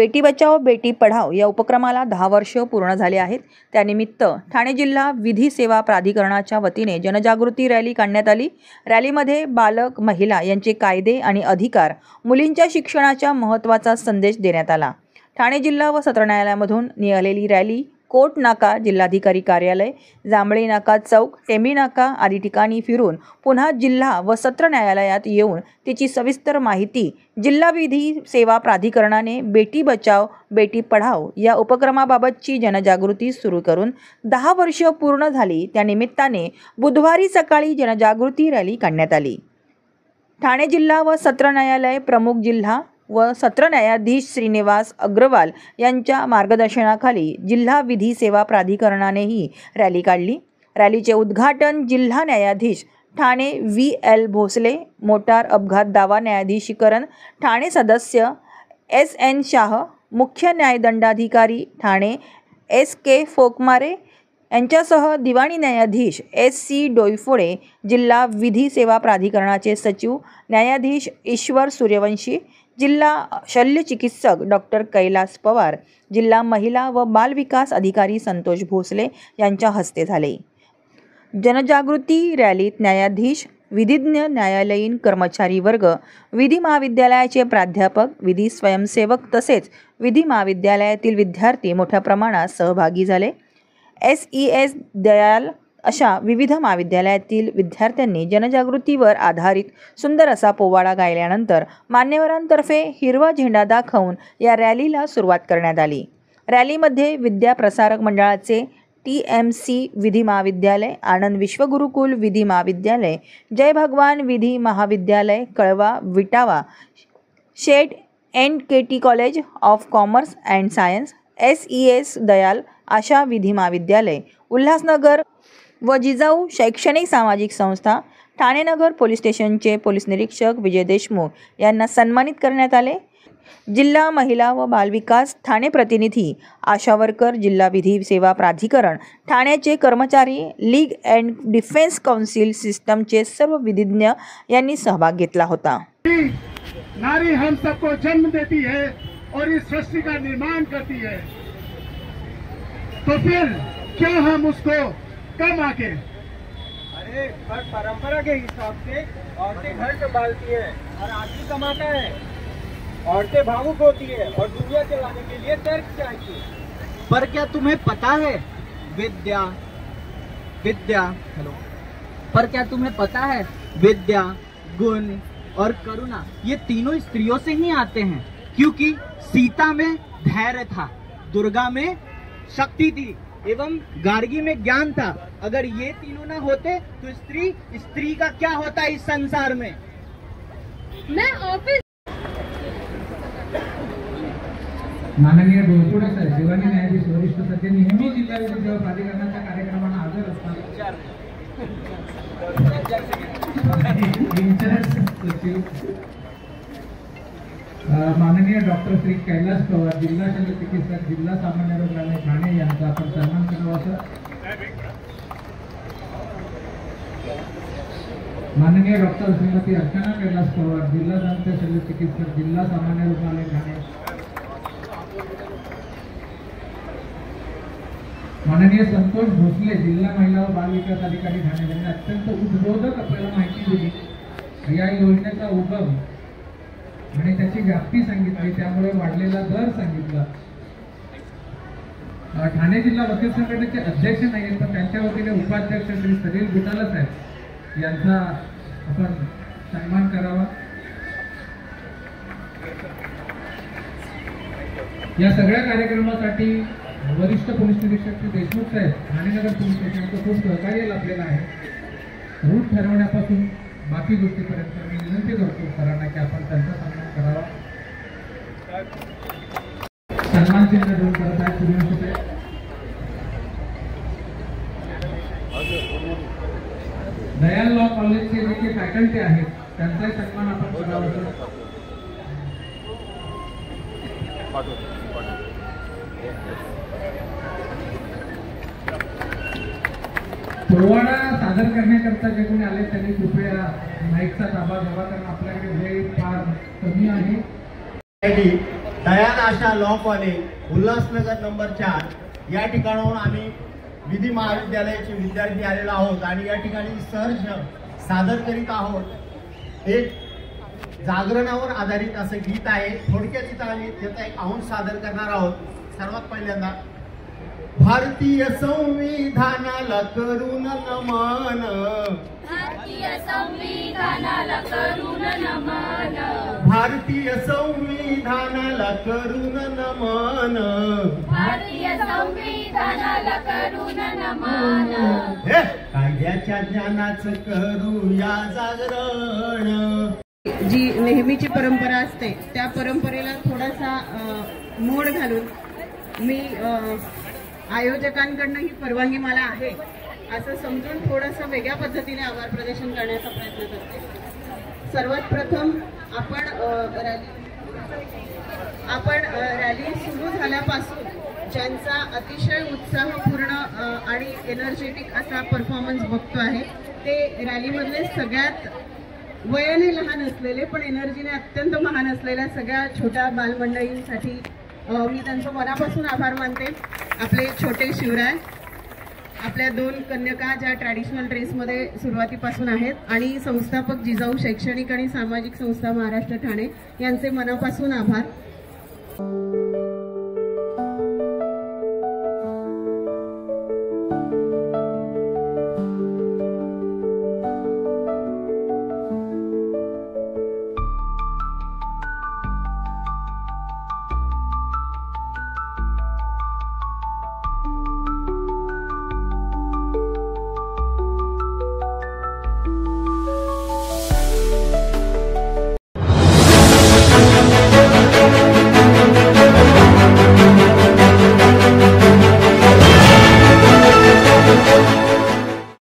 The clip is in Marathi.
बेटी बचाओ बेटी पढाओ या उपक्रमाला 10 वर्ष पूर्ण झाले आहेत। त्यानिमित्त ठाणे जिल्हा विधी सेवा प्राधिकरणाच्या वतीने जनजागृती रॅली काढण्यात आली। रॅलीमध्ये बालक महिला यांचे कायदे आणि अधिकार, मुलींच्या शिक्षणाच्या महत्त्वाचा संदेश देण्यात आला। ठाणे जिल्हा व सत्र न्यायालयामधून निघालेली रॅली कोर्ट नाका, जिल्हाधिकारी कार्यालय, जांभळी नाका चौक, टेंबी नाका आदी ठिकाणी फिरून पुन्हा जिल्हा व सत्र न्यायालयात येऊन तिची सविस्तर माहिती जिल्हा विधी सेवा प्राधिकरणाने बेटी बचाओ बेटी पढाओ या उपक्रमाबाबतची जनजागृती सुरू करून 10 वर्ष पूर्ण झाली। त्या निमित्ताने बुधवारी सकाळी जनजागृती रॅली काढण्यात आली। ठाणे जिल्हा व सत्र न्यायालय प्रमुख जिल्हा व सत्र न्यायाधीश श्रीनिवास अग्रवाल यांच्या मार्गदर्शनाखाली जिल्हा विधी सेवा प्राधिकरणाने ही रॅली काढली। रॅलीचे उद्घाटन जिल्हा न्यायाधीश ठाणे VL भोसले, मोटार अपघात दावा न्यायाधीशीकरण ठाणे सदस्य SN शाह, मुख्य न्यायदंडाधिकारी ठाणे SK फोकमारे यांच्यासह दिवाणी न्यायाधीश SC डोईफोडे, जिल्हा विधी सेवा प्राधिकरणाचे सचिव न्यायाधीश ईश्वर सूर्यवंशी, जिल्हा शल्य चिकित्सक डॉक्टर कैलास पवार, जिल्हा महिला व बाल विकास अधिकारी संतोष भोसले यांच्या हस्ते झाले। जनजागृती रॅलीत न्यायाधीश, विधिज्ञ, न्यायालयीन कर्मचारी वर्ग, विधी महाविद्यालयाचे प्राध्यापक, विधी स्वयंसेवक तसेच विधी महाविद्यालयातील विद्यार्थी मोठ्या प्रमाणात सहभागी झाले। SES दयाल अशा विविध महाविद्यालयातील विद्यार्थ्यांनी जनजागृतीवर आधारित सुंदर असा पोवाडा गायल्यानंतर मान्यवरांतर्फे हिरवा झेंडा दाखवून या रॅलीला सुरुवात करण्यात आली। रॅलीमध्ये विद्या प्रसारक मंडळाचे TMC विधी महाविद्यालय, आनंद विश्वगुरुकुल विधी महाविद्यालय, जय भगवान Vidhi Mahavidyalaya Kalwa Vitawa, Sheth NKT college of commerce and science, SES Dayal Asha Vidhi Mahavidyalaya, Ulhasnagar व जिजाऊ शैक्षणिक सामाजिक संस्था, ठाणे नगर पोलीस स्टेशनचे पोलीस निरीक्षक विजय देशमुख यांना सन्मानित करण्यात आले। जिल्हा महिला व बालविकास ठाणे प्रतिनिधी, आशा वर्कर, जिल्हा विधी सेवा प्राधिकरण ठाण्याचे कर्मचारी, लीग अँड डिफेन्स काउन्सिल सिस्टमचे सर्व विधिज्ञ यांनी सहभाग घेतला होता। नारी हम सबको जन्म देती है और इस सृष्टि का निर्माण करती है, तो फिर क्यों हम उसको कम आके? अरे पर परंपरा के हिसाब से औरतें घर संभालती है और आदमी कमाता है। औरतें भावुक होती है और दुनिया चलाने के लिए तर्क चाहिए। पर क्या तुम्हें पता है विद्या हेलो पर क्या तुम्हें पता है विद्या, गुण और करुणा ये तीनों स्त्रियों से ही आते हैं, क्योंकि सीता में धैर्य था, दुर्गा में शक्ति थी एवं गार्गी में ज्ञान था। अगर ये तीनों ना होते तो स्त्री का क्या होता इस संसार में। मैं ऑफिस माननीय डोईफोडे साहेब, दिवाणी न्यायाधीश वरिष्ठ सध्या नेहमी जिल्हा विधी सेवा प्राधिकरणाच्या कार्यक्रमांना हजर असतात। माननीय डॉक्टर श्री कैलास पवार, जिल्हा शल्य चिकित्सक, जिल्हा सामान्य रुग्णालय ठाणे यांचा आपण सन्मान करावा सर। माननीय डॉक्टर श्रीमती अर्चना कैलास पवार, जिल्हा दंत शल्य चिकित्सक, जिल्हा सामान्य रुग्णालय ठाणे। माननीय संतोष भोसले, जिल्हा महिला व बाल विकास अधिकारी ठाणे यांनी अत्यंत उद्बोधक आपल्याला माहिती दिली। या योजनेचा उगम आणि त्याची व्याप्ती सांगितली, त्यामुळे वाढलेला दर सांगितला। ठाणे जिल्हा वकील संघटनेचे अध्यक्ष नाहीत, पण त्यांच्या वतीने उपाध्यक्ष श्री सलील बुटाला साहेब यांचा आपण सन्मान करावा। या सगळ्या कार्यक्रमासाठी वरिष्ठ पोलीस निरीक्षक श्री देशमुख साहेब, ठाणे नगर पोलीस स्टेशनचं खूप सहकार्य लाभलेलं आहे। रूट ठरवण्यापासून बाकी गोष्टीपर्यंत मी विनंती करतो सरांना की आपण त्यांचा सन्मान करावा। सन्मान चिन्ह देऊन करत आहे सूर्यवंशी। दयाल लॉ कॉलेजचे जे काही फॅकल्टी आहेत त्यांचाही सन्मान आपण करावा सर। पोवाडा सादर करण्याकरता जे कोणी आले त्यांनी कृपया माईकचा ताबा घ्यावा, कारण आपल्याकडे वेळ फार कमी आहे। दयाल आशा लॉ कॉलेज उल्हासनगर नंबर 4 या ठिकाणाहून आम्ही विधी महाविद्यालयाचे विद्यार्थी आलेलो आहोत आणि या ठिकाणी सहर्ष सादर करीत आहोत एक जागरणावर आधारित असं गीत आहे। थोडक्यात इथं आम्ही त्याचा एक अंश सादर करणार आहोत। सर्वात पहिल्यांदा भारतीय संविधानाला करून नमन, भारतीय संविधानाला करून नमन, भारतीय संविधानाला करून नमन, भारतीय संविधानाला करून नमन, हे कायद्याच्या ज्ञानाचं करूया जागरण। जी नेहमीची परंपरा असते त्या परंपरेला थोडासा मोड घालून मी आयोजकांकडनं ही परवानगी मला आहे असं समजून थोडंसं वेगळ्या पद्धतीने आभार प्रदर्शन करण्याचा प्रयत्न करते। सर्वात प्रथम आपण रॅली सुरू झाल्यापासून ज्यांचा अतिशय उत्साहपूर्ण आणि एनर्जेटिक असा परफॉर्मन्स बघतो आहे ते रॅलीमधले सगळ्यात वयाने लहान असलेले पण एनर्जीने अत्यंत महान असलेल्या सगळ्या छोट्या बालमंडळींसाठी मी त्यांचं मनापासून आभार मानते। आपले छोटे शिवराय, आपल्या 2 कन्यका ज्या ट्रॅडिशनल ड्रेसमध्ये सुरुवातीपासून आहेत आणि संस्थापक जिजाऊ शैक्षणिक आणि सामाजिक संस्था महाराष्ट्र ठाणे यांचे मनापासून आभार।